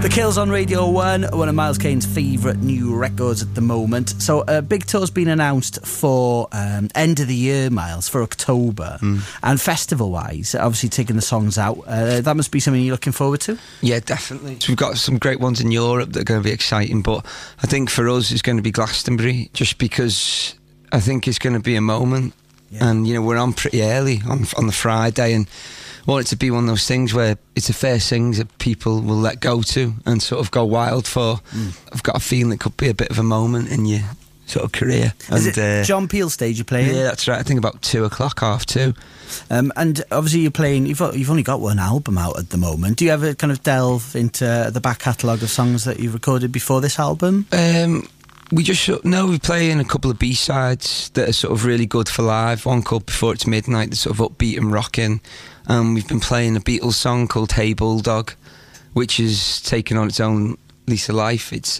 The Kills on Radio 1, one of Miles Kane's favourite new records at the moment. So a big tour's been announced for end of the year, Miles, for October. And festival-wise, obviously taking the songs out, that must be something you're looking forward to? Yeah, definitely. So we've got some great ones in Europe that are going to be exciting, but I think for us it's going to be Glastonbury, just because I think it's going to be a moment. Yeah. And, you know, we're on pretty early on the Friday, and I want it to be one of those things where it's the first things that people will let go to and sort of go wild for. I've got a feeling it could be a bit of a moment in your sort of career. Is it John Peel stage you're playing? Yeah, that's right. I think about 2:00, 2:30. And obviously you're playing, you've only got one album out at the moment. Do you ever kind of delve into the back catalogue of songs that you've recorded before this album? We play in a couple of B-sides that are sort of really good for live. One called Before It's Midnight, that's sort of upbeat and rocking. We've been playing a Beatles song called Hey Bulldog, which is taken on its own lease of life. It's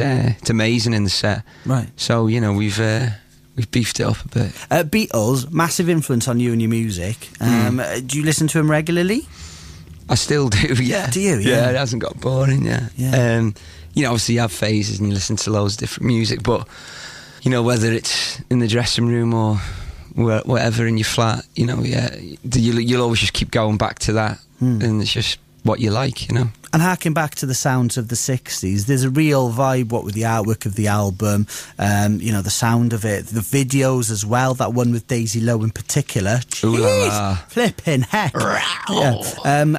amazing in the set. Right. So, you know, we've beefed it up a bit. Beatles, massive influence on you and your music. Do you listen to them regularly? I still do, yeah. Do you? Yeah, it hasn't got boring, yeah. You know, obviously you have phases and you listen to loads of different music, but, you know, whether it's in the dressing room or whatever in your flat, you know, you'll always just keep going back to that, and it's just what you like, you know. And harking back to the sounds of the 60s, there's a real vibe, what with the artwork of the album, you know, the sound of it, the videos as well, that one with Daisy Lowe in particular. Jeez, flipping heck. Yeah.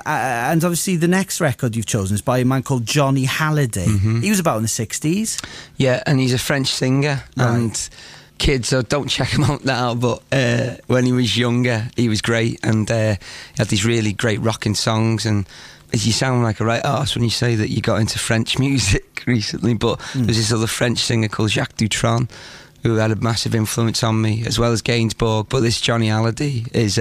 And obviously the next record you've chosen is by a man called Johnny Hallyday. He was about in the 60s. Yeah, and he's a French singer, and kids, so don't check him out now, but when he was younger, he was great, and he had these really great rocking songs. And you sound like a right arse when you say that you got into French music recently, but there's this other French singer called Jacques Dutronc who had a massive influence on me, as well as Gainsbourg. But this Johnny Hallyday is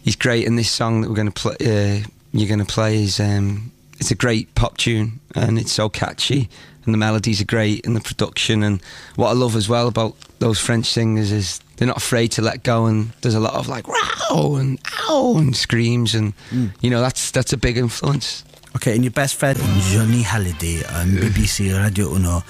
he's great, and this song that we're going to play, you're going to play, is it's a great pop tune, and it's so catchy, and the melodies are great, and the production. And what I love as well about those French singers is they're not afraid to let go, and there's a lot of like "row" and "ow" and screams, and you know, that's a big influence. Okay, and your best friend Johnny Hallyday on BBC Radio Uno.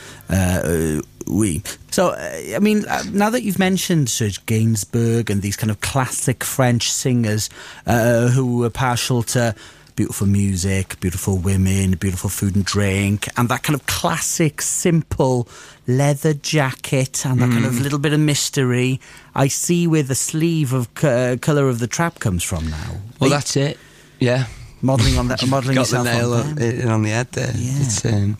Oui. So, I mean, now that you've mentioned Serge Gainsbourg and these kind of classic French singers who were partial to beautiful music, beautiful women, beautiful food and drink, and that kind of classic, simple leather jacket and that kind of little bit of mystery, I see where the sleeve of Colour of the Trap comes from now. Well, that's it. Yeah. Modelling on that, modelling yourself on the head there. Yeah.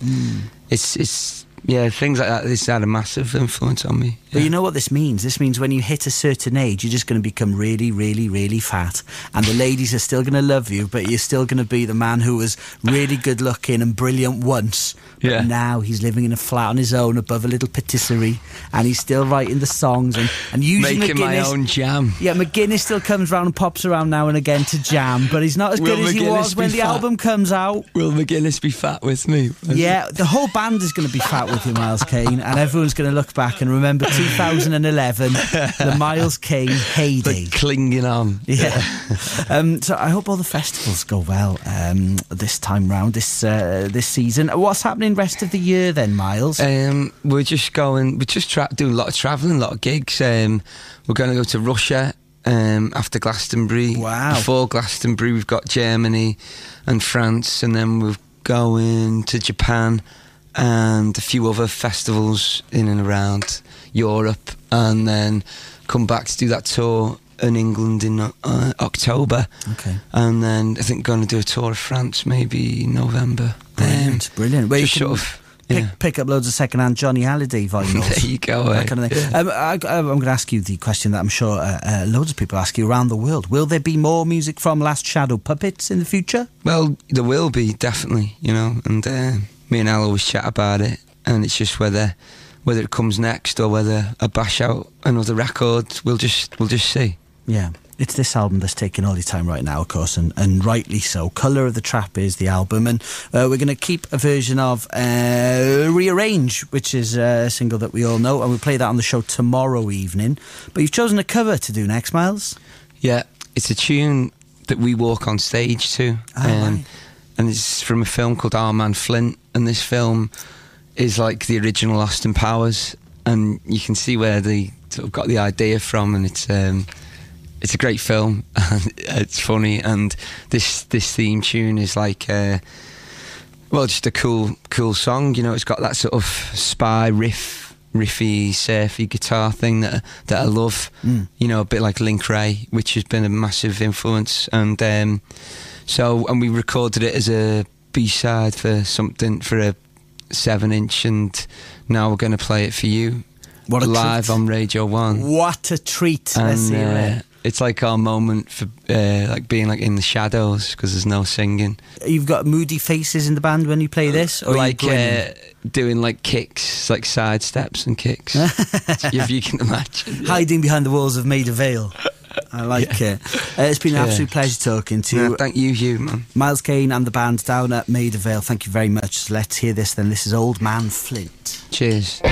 It's yeah, things like that. This had a massive influence on me. Yeah. But you know what this means? This means when you hit a certain age, you're just going to become really, really, really fat. And the ladies are still going to love you, but you're still going to be the man who was really good looking and brilliant once. But now he's living in a flat on his own above a little patisserie, and he's still writing the songs and using making my own jam. Yeah, McGuinness still comes around and pops around now and again to jam, but he's not as good as he was when the album comes out. Will McGuinness be fat with me? Yeah, the whole band is going to be fat with you, Miles Kane, and everyone's going to look back and remember 2011, the Miles Kane heyday. The clinging on. Yeah. So I hope all the festivals go well this time round, this season. What's happening rest of the year then, Miles? We're just doing a lot of travelling, a lot of gigs. We're going to go to Russia after Glastonbury. Wow. Before Glastonbury, we've got Germany and France, and then we're going to Japan and a few other festivals in and around Europe, and then come back to do that tour in England in October. Okay. And then I think going to do a tour of France maybe in November. Brilliant. Where just you can sort of pick up loads of second-hand Johnny Hallyday vinyls. There you go. That kind of thing. I'm going to ask you the question that I'm sure loads of people ask you around the world. Will there be more music from Last Shadow Puppets in the future? Well, there will be, definitely, you know, and me and Al always chat about it, and it's just whether it comes next or whether I bash out another record, we'll just see. Yeah. It's this album that's taking all your time right now, of course, and rightly so. Colour of the Trap is the album, and we're going to keep a version of Rearrange, which is a single that we all know, and we'll play that on the show tomorrow evening. But you've chosen a cover to do next, Miles? Yeah, it's a tune that we walk on stage to. Right. and it's from a film called Our Man Flint, and this film is like the original Austin Powers, and you can see where they sort of got the idea from, and it's a great film, and it's funny, and this theme tune is like just a cool song, you know. It's got that sort of spy riffy, surfy guitar thing that I love, you know, a bit like Link Ray, which has been a massive influence, and we recorded it as a B-side for a 7-inch, and now we're going to play it for you live on Radio 1. What a treat. Let's hear it. It's like our moment for like being like in the shadows, because there's no singing. You've got moody faces in the band when you play this, or like doing like kicks, like side steps and kicks, if you can imagine. Hiding behind the walls of Maida Vale. I like it. It's been an absolute pleasure talking to you. Thank you, Huw, man. Miles Kane and the band down at Maida Vale. Thank you very much. Let's hear this then. This is Old Man Flint. Cheers.